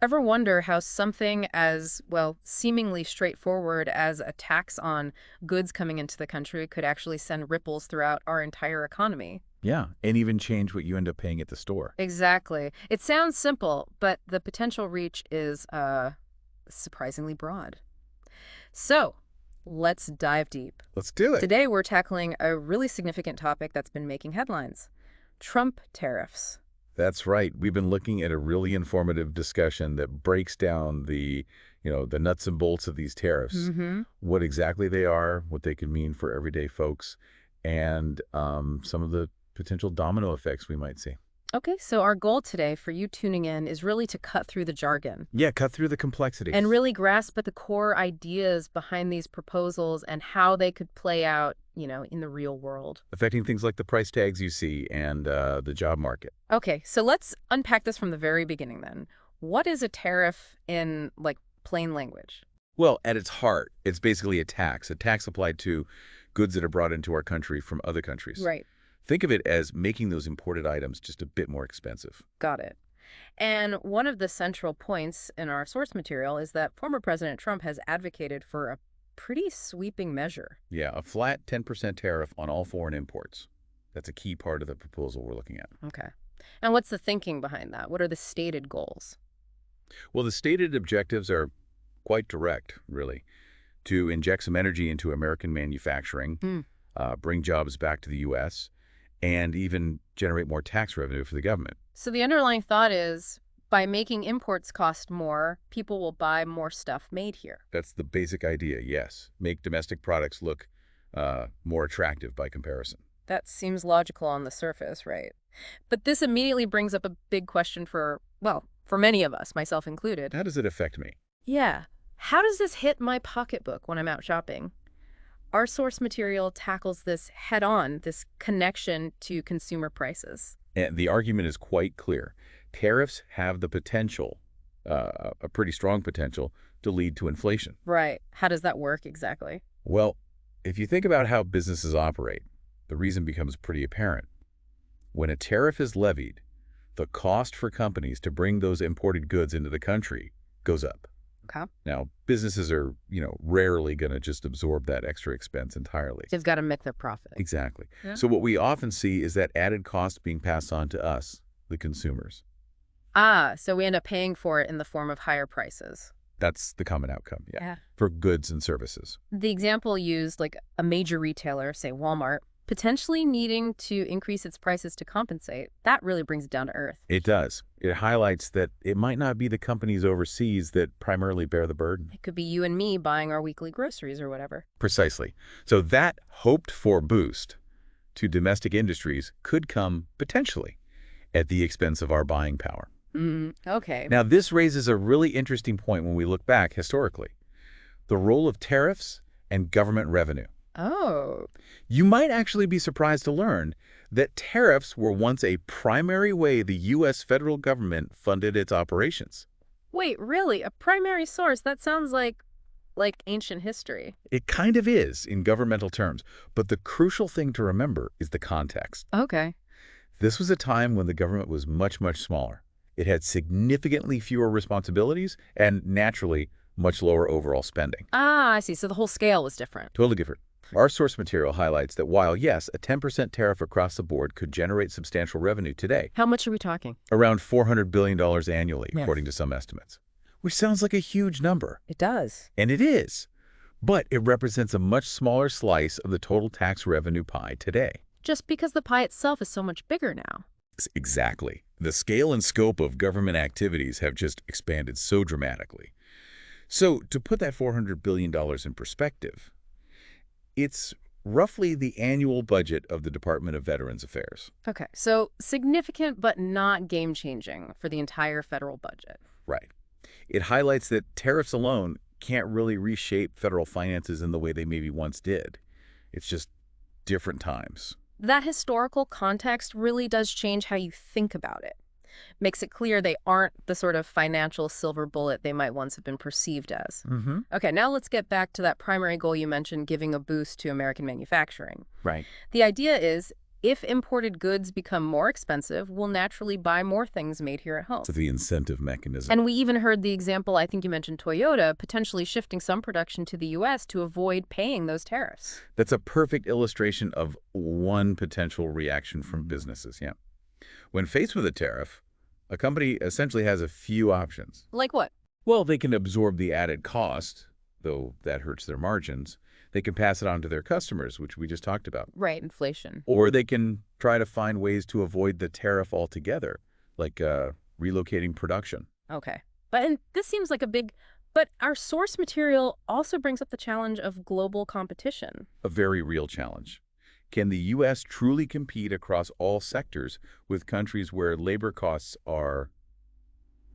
Ever wonder how something as, well, seemingly straightforward as a tax on goods coming into the country could actually send ripples throughout our entire economy? Yeah, and even change what you end up paying at the store. Exactly. It sounds simple, but the potential reach is surprisingly broad. So, let's dive deep. Let's do it. Today, we're tackling a really significant topic that's been making headlines: Trump tariffs. That's right. We've been looking at a really informative discussion that breaks down the nuts and bolts of these tariffs, Mm-hmm. what exactly they are, what they could mean for everyday folks, and some of the potential domino effects we might see. Okay, so our goal today for you tuning in is really to cut through the jargon Yeah, cut through the complexity. and really grasp at the core ideas behind these proposals and how they could play out, in the real world. Affecting things like the price tags you see and the job market. Okay, so let's unpack this from the very beginning then. What is a tariff in, like, plain language? Well, at its heart, it's basically a tax applied to goods that are brought into our country from other countries. Right, Think of it as making those imported items just a bit more expensive. got it. And one of the central points in our source material is that former President Trump has advocated for a pretty sweeping measure. Yeah, a flat 10% tariff on all foreign imports. That's a key part of the proposal we're looking at. Okay. And what's the thinking behind that? What are the stated goals? Well, the stated objectives are quite direct, really. To inject some energy into American manufacturing, Hmm. bring jobs back to the U.S., and even generate more tax revenue for the government. So the underlying thought is by making imports cost more, people will buy more stuff made here. That's the basic idea, yes. Make domestic products look more attractive by comparison. That seems logical on the surface, right? But this immediately brings up a big question for, well, for many of us, myself included. How does it affect me? Yeah. How does this hit my pocketbook when I'm out shopping? Our source material tackles this head on, this connection to consumer prices. And the argument is quite clear. Tariffs have the potential, a pretty strong potential, to lead to inflation. Right. How does that work exactly? Well, if you think about how businesses operate, the reason becomes pretty apparent. When a tariff is levied, the cost for companies to bring those imported goods into the country goes up. Okay. Now, businesses are, rarely going to just absorb that extra expense entirely. They've got to make their profit. Exactly. Yeah. So what we often see is that added cost being passed on to us, the consumers. Ah, so we end up paying for it in the form of higher prices. That's the common outcome, yeah, Yeah. for goods and services. The example used, like a major retailer, say Walmart, potentially needing to increase its prices to compensate, that really brings it down to earth. It does. It highlights that it might not be the companies overseas that primarily bear the burden. It could be you and me buying our weekly groceries or whatever. Precisely. So that hoped-for boost to domestic industries could come, potentially, at the expense of our buying power. Okay. Now, this raises a really interesting point when we look back historically. The role of tariffs and government revenue. Oh, You might actually be surprised to learn that tariffs were once a primary way the U.S. federal government funded its operations. wait, really? A primary source? That sounds like ancient history. It kind of is in governmental terms, but the crucial thing to remember is the context. Okay. This was a time when the government was much, much smaller. It had significantly fewer responsibilities and, naturally, much lower overall spending. Ah, I see. So the whole scale was different. Totally different. Our source material highlights that while, yes, a 10% tariff across the board could generate substantial revenue today, How much are we talking? around $400 billion annually, Yes. according to some estimates, which sounds like a huge number. It does. And it is. But it represents a much smaller slice of the total tax revenue pie today. Just because the pie itself is so much bigger now. Exactly. The scale and scope of government activities have just expanded so dramatically. So, to put that $400 billion in perspective, it's roughly the annual budget of the Department of Veterans Affairs. Okay, so significant but not game-changing for the entire federal budget. Right. It highlights that tariffs alone can't really reshape federal finances in the way they maybe once did. It's just different times. That historical context really does change how you think about it. Makes it clear they aren't the sort of financial silver bullet they might once have been perceived as. Mm-hmm. Okay, now let's get back to that primary goal you mentioned, giving a boost to American manufacturing. Right. The idea is if imported goods become more expensive, we'll naturally buy more things made here at home. So the incentive mechanism. And we even heard the example, I think you mentioned Toyota, potentially shifting some production to the U.S. to avoid paying those tariffs. That's a perfect illustration of one potential reaction from businesses, yeah. When faced with a tariff, a company essentially has a few options. Like what? Well, they can absorb the added cost, though that hurts their margins. They can pass it on to their customers, which we just talked about. Right, inflation. Or they can try to find ways to avoid the tariff altogether, like relocating production. Okay. And this seems like a big... But our source material also brings up the challenge of global competition. A very real challenge. Can the U.S. truly compete across all sectors with countries where labor costs are,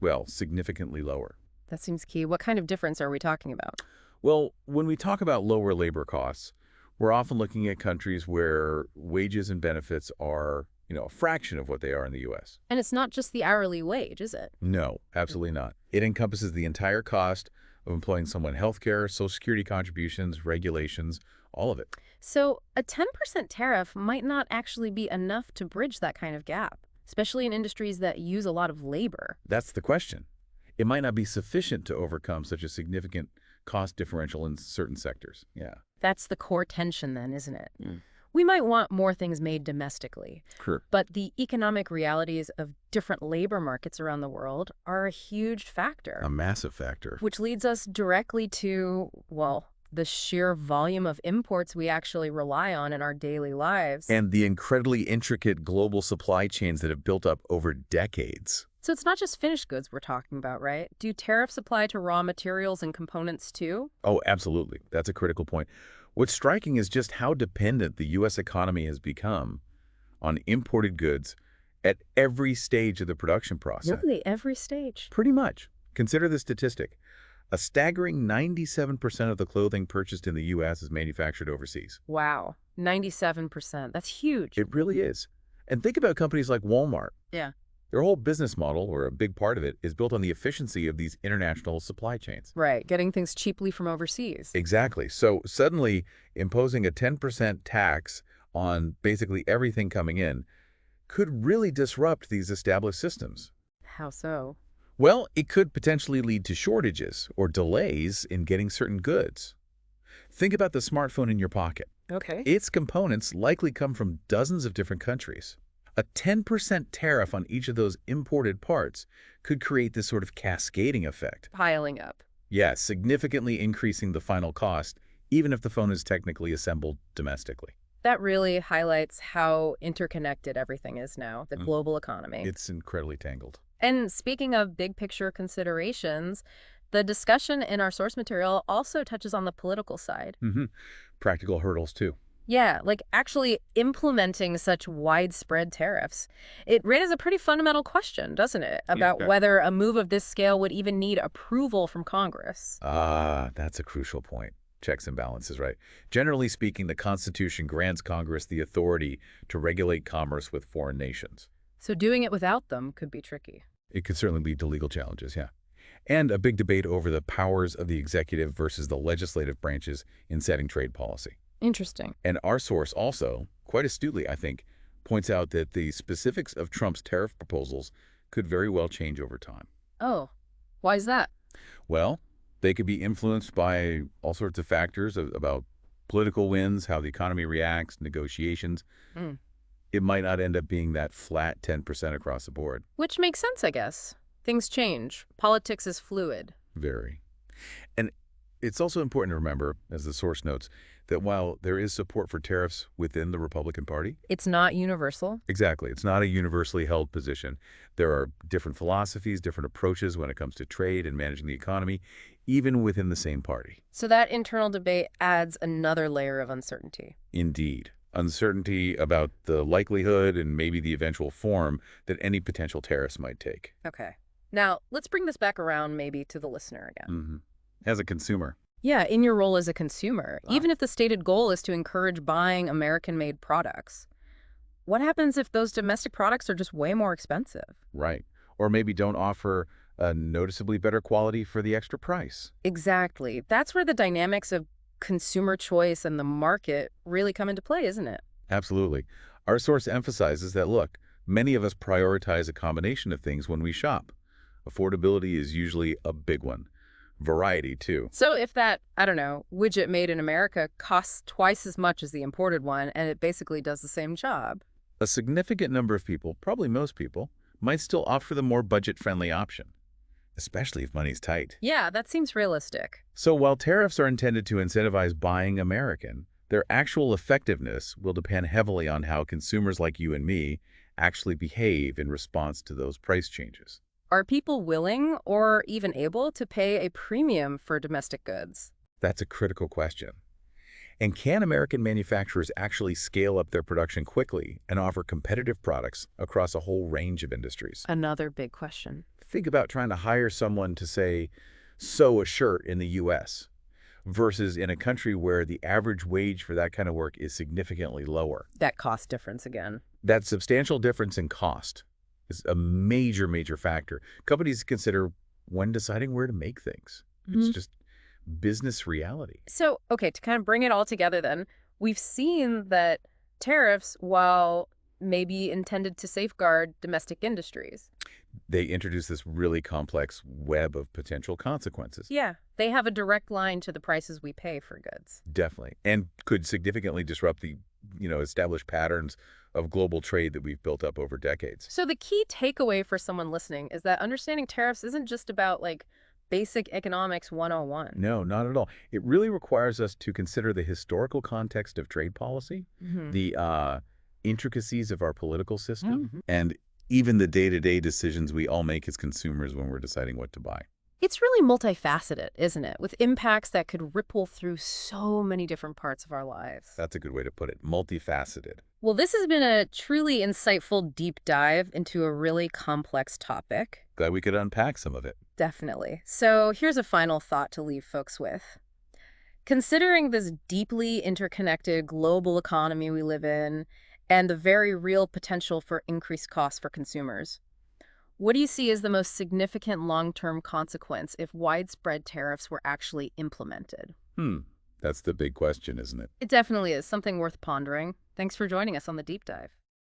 well, significantly lower? That seems key. What kind of difference are we talking about? Well, when we talk about lower labor costs, we're often looking at countries where wages and benefits are, a fraction of what they are in the U.S. And it's not just the hourly wage, is it? No, absolutely not. It encompasses the entire cost of employing someone: healthcare, Social Security contributions, regulations, all of it. So a 10% tariff might not actually be enough to bridge that kind of gap, especially in industries that use a lot of labor. That's the question. It might not be sufficient to overcome such a significant cost differential in certain sectors. Yeah. That's the core tension then, isn't it? Mm. We might want more things made domestically, Sure. but the economic realities of different labor markets around the world are a huge factor. A massive factor. Which leads us directly to, well, the sheer volume of imports we actually rely on in our daily lives. And the incredibly intricate global supply chains that have built up over decades. So it's not just finished goods we're talking about, right? Do tariffs apply to raw materials and components too? Oh, absolutely. That's a critical point. What's striking is just how dependent the U.S. economy has become on imported goods at every stage of the production process. Really, every stage. Pretty much. Consider the statistic. A staggering 97% of the clothing purchased in the U.S. is manufactured overseas. Wow, 97%. That's huge. It really is. And think about companies like Walmart. Yeah. Their whole business model, or a big part of it, is built on the efficiency of these international supply chains. Right, getting things cheaply from overseas. Exactly. So suddenly imposing a 10% tax on basically everything coming in could really disrupt these established systems. How so? Well, it could potentially lead to shortages or delays in getting certain goods. Think about the smartphone in your pocket. Okay. Its components likely come from dozens of different countries. A 10% tariff on each of those imported parts could create this sort of cascading effect. Piling up. Yes, significantly increasing the final cost, even if the phone is technically assembled domestically. That really highlights how interconnected everything is now, the global economy. It's incredibly tangled. And speaking of big picture considerations, the discussion in our source material also touches on the political side. Practical hurdles, too. Yeah, like actually implementing such widespread tariffs. It raises a pretty fundamental question, doesn't it, about Yeah. whether a move of this scale would even need approval from Congress. That's a crucial point. Checks and balances, right? Generally speaking, the Constitution grants Congress the authority to regulate commerce with foreign nations. So doing it without them could be tricky. It could certainly lead to legal challenges, yeah. And a big debate over the powers of the executive versus the legislative branches in setting trade policy. Interesting. And our source also, quite astutely, I think, points out that the specifics of Trump's tariff proposals could very well change over time. Oh, why is that? Well, they could be influenced by all sorts of factors about political winds, how the economy reacts, negotiations. Mm. It might not end up being that flat 10% across the board. Which makes sense, I guess. Things change. Politics is fluid. Very. And it's also important to remember, as the source notes, that while there is support for tariffs within the Republican Party, It's not universal. exactly, it's not a universally held position. There are different philosophies, different approaches when it comes to trade and managing the economy, even within the same party. So that internal debate adds another layer of uncertainty. Indeed. Uncertainty about the likelihood and maybe the eventual form that any potential tariffs might take. Okay. Now, let's bring this back around maybe to the listener again. As a consumer. Yeah, in your role as a consumer, Wow. even if the stated goal is to encourage buying American-made products, what happens if those domestic products are just way more expensive? Right. Or maybe don't offer a noticeably better quality for the extra price. Exactly. That's where the dynamics of consumer choice and the market really come into play, isn't it? Absolutely. Our source emphasizes that, look, many of us prioritize a combination of things when we shop. Affordability is usually a big one. Variety, too. So if that, I don't know, widget made in America costs twice as much as the imported one, and it basically does the same job. A significant number of people, probably most people, might still opt for the more budget-friendly option, especially if money's tight. Yeah, that seems realistic. So while tariffs are intended to incentivize buying American, their actual effectiveness will depend heavily on how consumers like you and me actually behave in response to those price changes. Are people willing or even able to pay a premium for domestic goods? That's a critical question. And can American manufacturers actually scale up their production quickly and offer competitive products across a whole range of industries? Another big question. Think about trying to hire someone to, say, sew a shirt in the U.S. versus in a country where the average wage for that kind of work is significantly lower. That cost difference again. That substantial difference in cost is a major, major factor companies consider when deciding where to make things. It's just business reality. So, okay, to kind of bring it all together then, we've seen that tariffs, while maybe intended to safeguard domestic industries, They introduce this really complex web of potential consequences. yeah, they have a direct line to the prices we pay for goods. Definitely. And could significantly disrupt the, established patterns of global trade that we've built up over decades. So the key takeaway for someone listening is that understanding tariffs isn't just about like basic economics 101. No, not at all. It really requires us to consider the historical context of trade policy, the intricacies of our political system, and even the day-to-day decisions we all make as consumers when we're deciding what to buy. It's really multifaceted, isn't it? With impacts that could ripple through so many different parts of our lives. That's a good way to put it. Multifaceted. Well, this has been a truly insightful deep dive into a really complex topic. Glad we could unpack some of it. Definitely. So here's a final thought to leave folks with. Considering this deeply interconnected global economy we live in and the very real potential for increased costs for consumers, what do you see as the most significant long-term consequence if widespread tariffs were actually implemented? That's the big question, isn't it? It definitely is something worth pondering. Thanks for joining us on the deep dive.